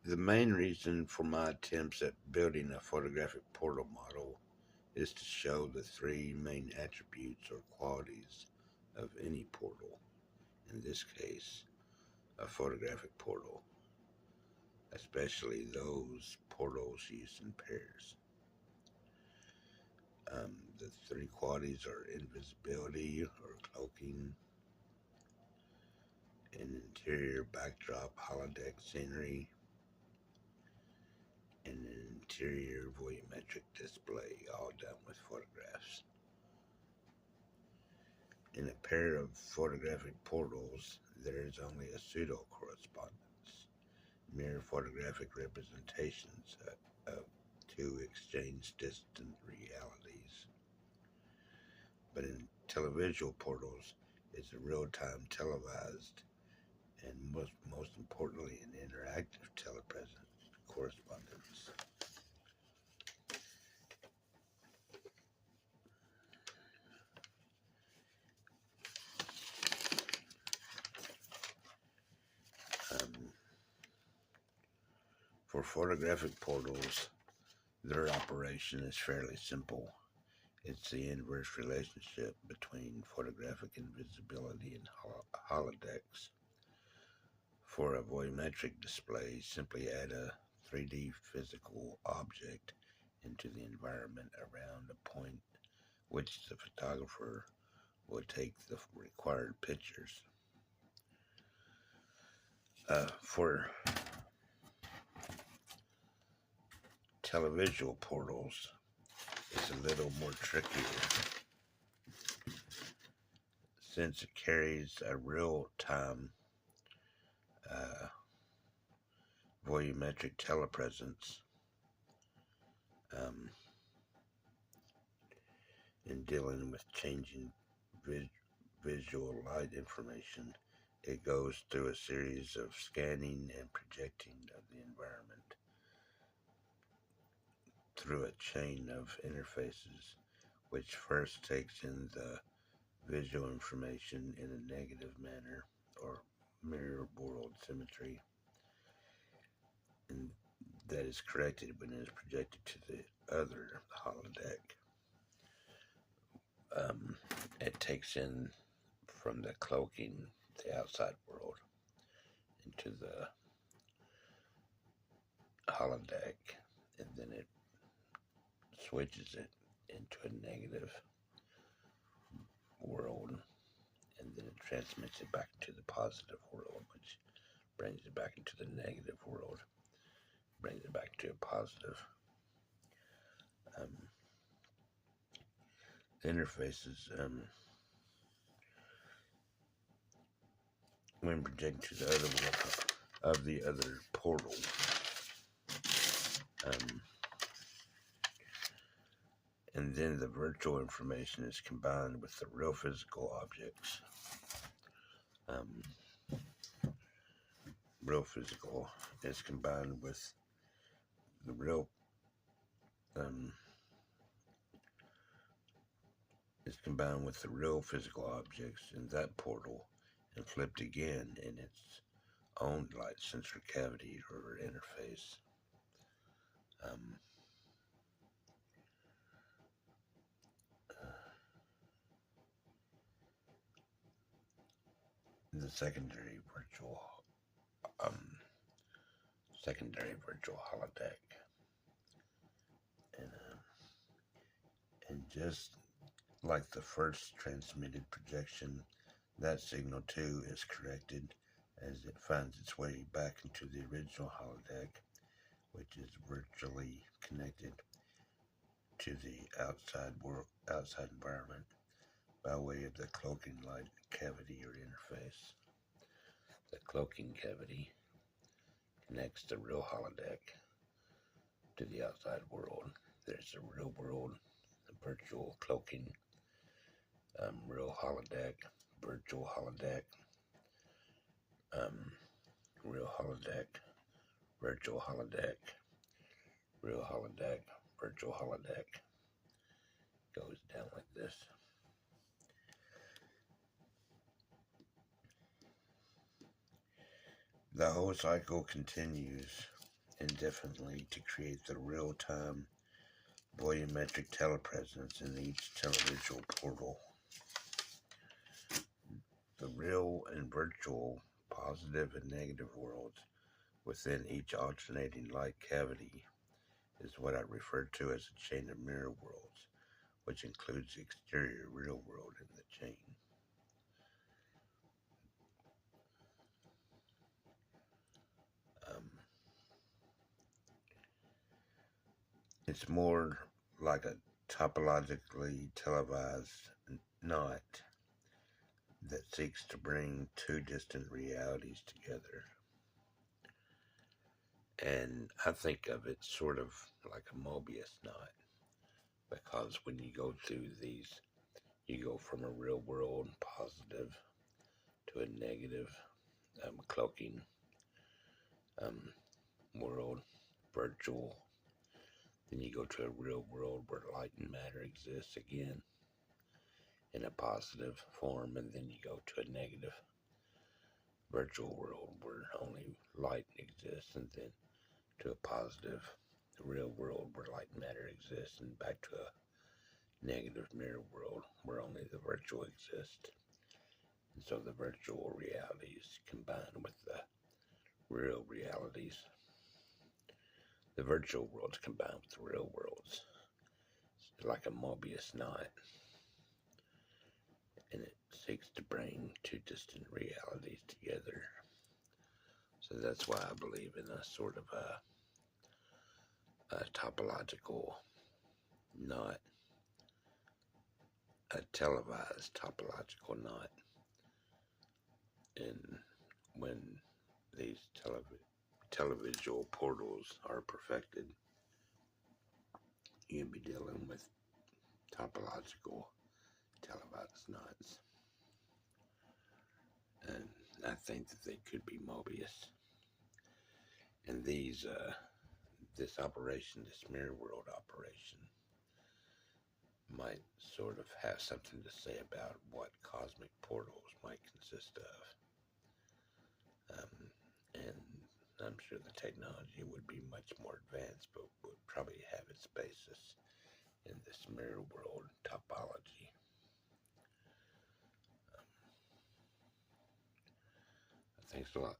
The main reason for my attempts at building a photographic portal model is to show the three main attributes or qualities of any portal, in this case, a photographic portal, especially those portals used in pairs. The three qualities are invisibility or cloaking, an interior backdrop holodeck scenery, and an interior volumetric display, all done with photographs. In a pair of photographic portals, there is only a pseudo-correspondence, mere photographic representations of two exchange distant realities. But in televisual portals, it's a real-time televised and most importantly an interactive telepresent correspondence. For photographic portals, their operation is fairly simple. It's the inverse relationship between photographic invisibility and holodecks. For a volumetric display, simply add a 3D physical object into the environment around a point which the photographer will take the required pictures. For televisual portals, it's a little more trickier, since it carries a real-time volumetric telepresence. In dealing with changing visual light information, it goes through a series of scanning and projecting of the environment through a chain of interfaces, which first takes in the visual information in a negative manner, or mirror world symmetry, and that is corrected when it is projected to the other holodeck. It takes in from the cloaking, the outside world, into the holodeck, and then it switches it into a negative world, and then it transmits it back to the positive world, which brings it back into the negative world, brings it back to a positive. The interfaces, when projected to the other one of the other portal, and then the virtual information is combined with the real physical objects. Real physical is combined with the real physical objects in that portal, and flipped again in its own light sensor cavity or interface. The secondary virtual holodeck, and just like the first transmitted projection, that signal too is corrected as it finds its way back into the original holodeck, which is virtually connected to the outside environment by way of the cloaking light cavity or interface. The cloaking cavity connects the real holodeck to the outside world. There's a real world, a virtual cloaking, real holodeck, virtual holodeck, real holodeck, virtual holodeck, real holodeck, virtual holodeck. Goes down like this. The whole cycle continues indefinitely to create the real-time volumetric telepresence in each televisual portal. The real and virtual positive and negative worlds within each alternating light cavity is what I refer to as a chain of mirror worlds, which includes the exterior real world in the chain. It's more like a topologically televised knot that seeks to bring two distant realities together. And I think of it sort of like a Mobius knot, because when you go through these, you go from a real world positive to a negative cloaking world, virtual. Then you go to a real world where light and matter exists again in a positive form, and then you go to a negative virtual world where only light exists, and then to a positive real world where light and matter exists, and back to a negative mirror world where only the virtual exists. And so the virtual realities combine with the real realities. The virtual worlds combine with the real worlds. It's like a Mobius knot, and it seeks to bring two distant realities together. So that's why I believe in a sort of a topological knot, a televised topological knot. And when these televisual portals are perfected, you'll be dealing with topological televised knots. And I think that they could be Mobius. And these, this operation, this mirror world operation, might sort of have something to say about what cosmic portals might consist of. And I'm sure the technology would be much more advanced, but would probably have its basis in this mirror world topology. Thanks a lot.